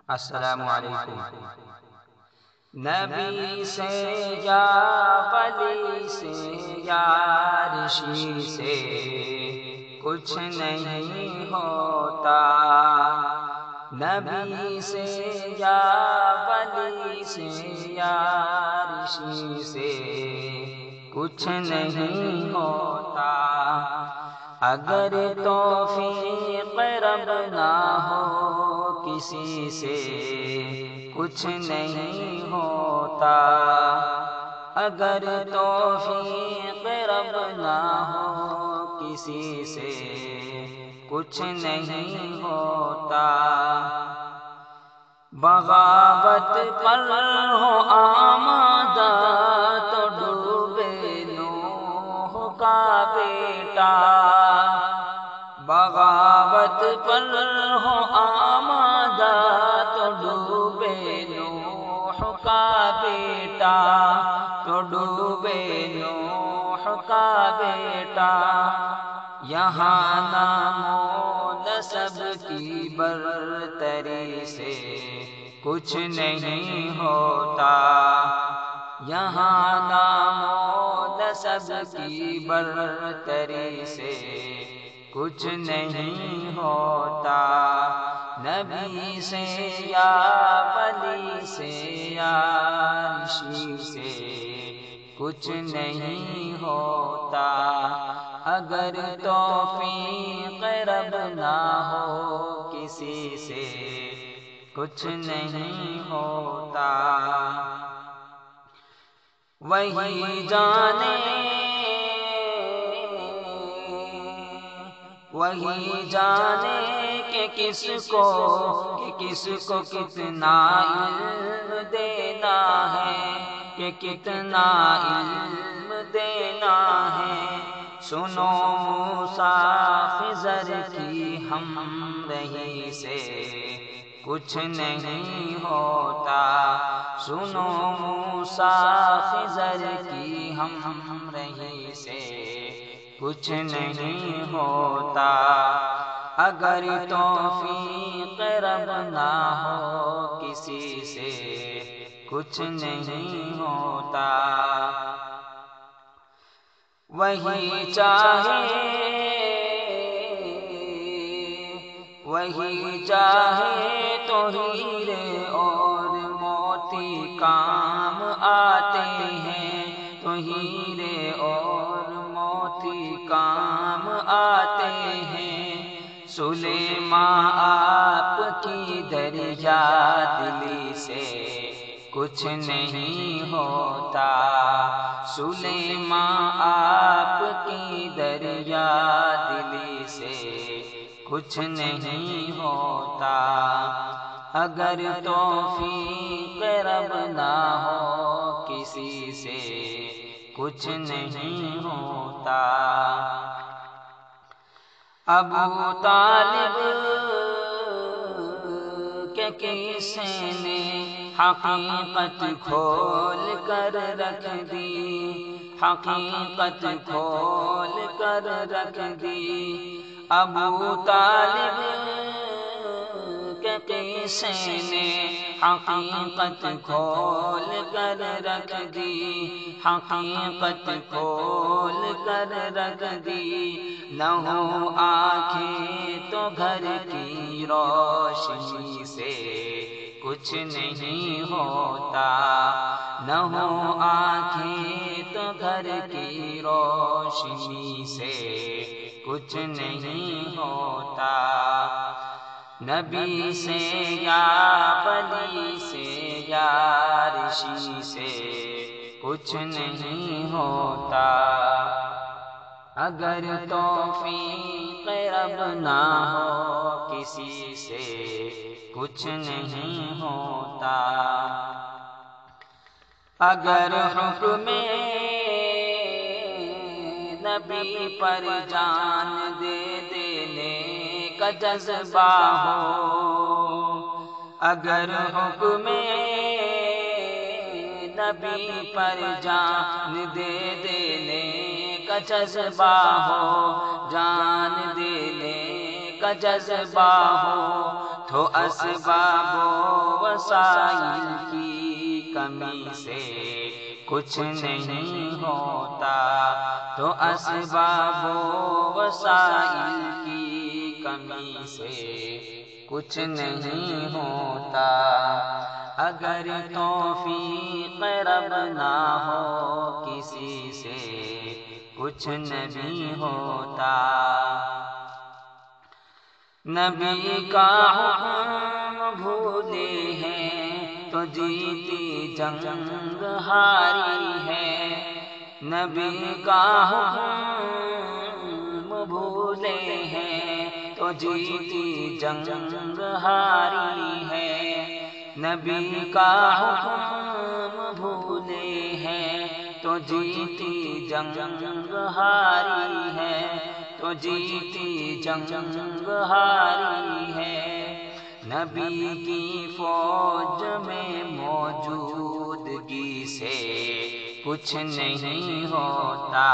السلام علیکم۔ نبی سے یا ولی سے یا رشی سے کچھ نہیں ہوتا، نبی سے یا ولی سے یا رشی سے کچھ نہیں ہوتا، اگر توفیق رب نہ ہو کسی سے کچھ نہیں ہوتا، اگر توفیق رب نہ ہو کسی سے کچھ نہیں ہوتا، بغاوت پر ہو آمادہ تو ڈوبے نوح کا بیٹا، بغاوت پر ہو آمادہ تو ڈوبے نوح کا بیٹا، تو ڈوبے نوح کا بیٹا، یہاں نام و نسب کی برتری سے کچھ نہیں ہوتا، یہاں نام و نسب کی برتری سے کچھ نہیں ہوتا، نبی سے یا ولی سے یا رشی سے کچھ نہیں ہوتا، اگر توفیق رب نہ ہو کسی سے کچھ نہیں ہوتا، وہی جانے کہ کس کو کتنا علم دینا ہے، کہ کتنا علم دینا ہے، سنو موسیٰ خضر کی ہم رہی سے کچھ نہیں ہوتا، سنو موسیٰ خضر کی ہم رہی سے کچھ نہیں ہوتا، اگر توفیق رب نہ ہو کسی سے کچھ نہیں ہوتا، وہی چاہے تو ہیرے اور موتی کام آتے ہیں، تو ہیرے اور موتی کام آتے ہیں، سلیمان آپ کی دریا دلی سے کچھ نہیں ہوتا، سلیمان آپ کی دریا دلی سے کچھ نہیں ہوتا، اگر توفیق رب نہ ہو کسی سے کچھ نہیں ہوتا، ابو طالب کے قصے نے حقیقت کھول کر رکھ دی، حقیقت کھول کر رکھ دی، ابو طالب کے قصے نے حقیقت کھول کر رکھ دی، حقیقت کھول کر رکھ دی، نہ ہو آنکھیں تو گھر کی روشنی سے کچھ نہیں ہوتا، نہ ہو آنکھیں تو گھر کی روشنی سے کچھ نہیں ہوتا، نبی سے یا ولی سے یا رشی سے کچھ نہیں ہوتا، اگر توفیق رب نہ ہو کسی سے کچھ نہیں ہوتا، اگر حکم نبی پر جان دے دینے کا جذبہ ہو، اگر حکم نبی پر جان دے دینے کا جذبہ ہو، جان دینے کا جذبہ ہو، تو اسباب و وسائل کی کمی سے کچھ نہیں ہوتا، تو اسباب و وسائل کی کمی سے کچھ نہیں ہوتا۔ اگر توفیق رب نہ ہو کسی سے کچھ نہیں ہوتا۔ نبی کا حکم بھولے ہیں تو جیتی جنگ ہاری ہے، نبی کا حکم بھولے ہیں تو جیتی جنگ ہاری ہے، نبی کا حکم بھولے ہیں تو جیتی جنگ ہاری ہے، تو جیتی جنگ ہاری ہے۔ نبی کی فوج میں موجودگی سے کچھ نہیں ہوتا،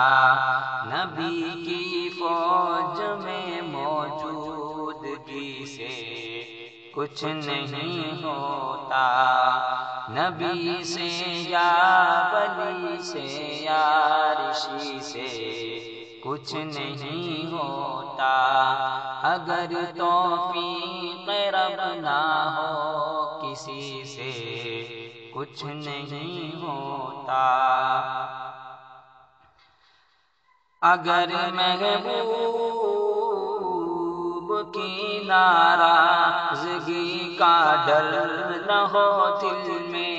نبی کی فوج میں موجودگی سے کچھ نہیں ہوتا۔ نبی سے یا ولی سے یا رشی سے کچھ نہیں ہوتا، اگر توفیق رب نہ ہو کسی سے کچھ نہیں ہوتا۔ اگر محبوب کی ناراضگی کا ڈر نہ ہو دل میں،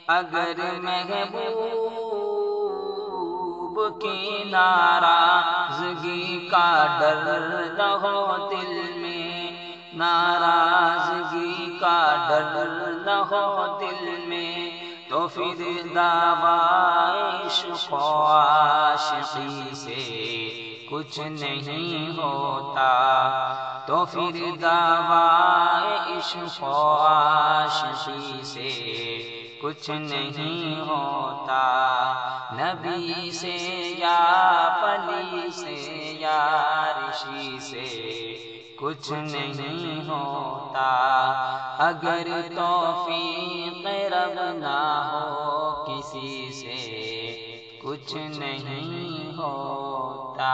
اگر محبوب کی ناراضگی کا ڈر نہ ہو دل میں، ناراضگی کا ڈر نہ ہو دل میں، تو پھر دعویٰ عشق و عاشقی سے کچھ نہیں ہوتا، تو پھر دعویٰ عشق و عاشقی سے کچھ نہیں ہوتا۔ نبی سے یا ولی سے یا رشی سے کچھ نہیں ہوتا، اگر توفیق رب نہ ہو کسی سے کچھ نہیں ہوتا۔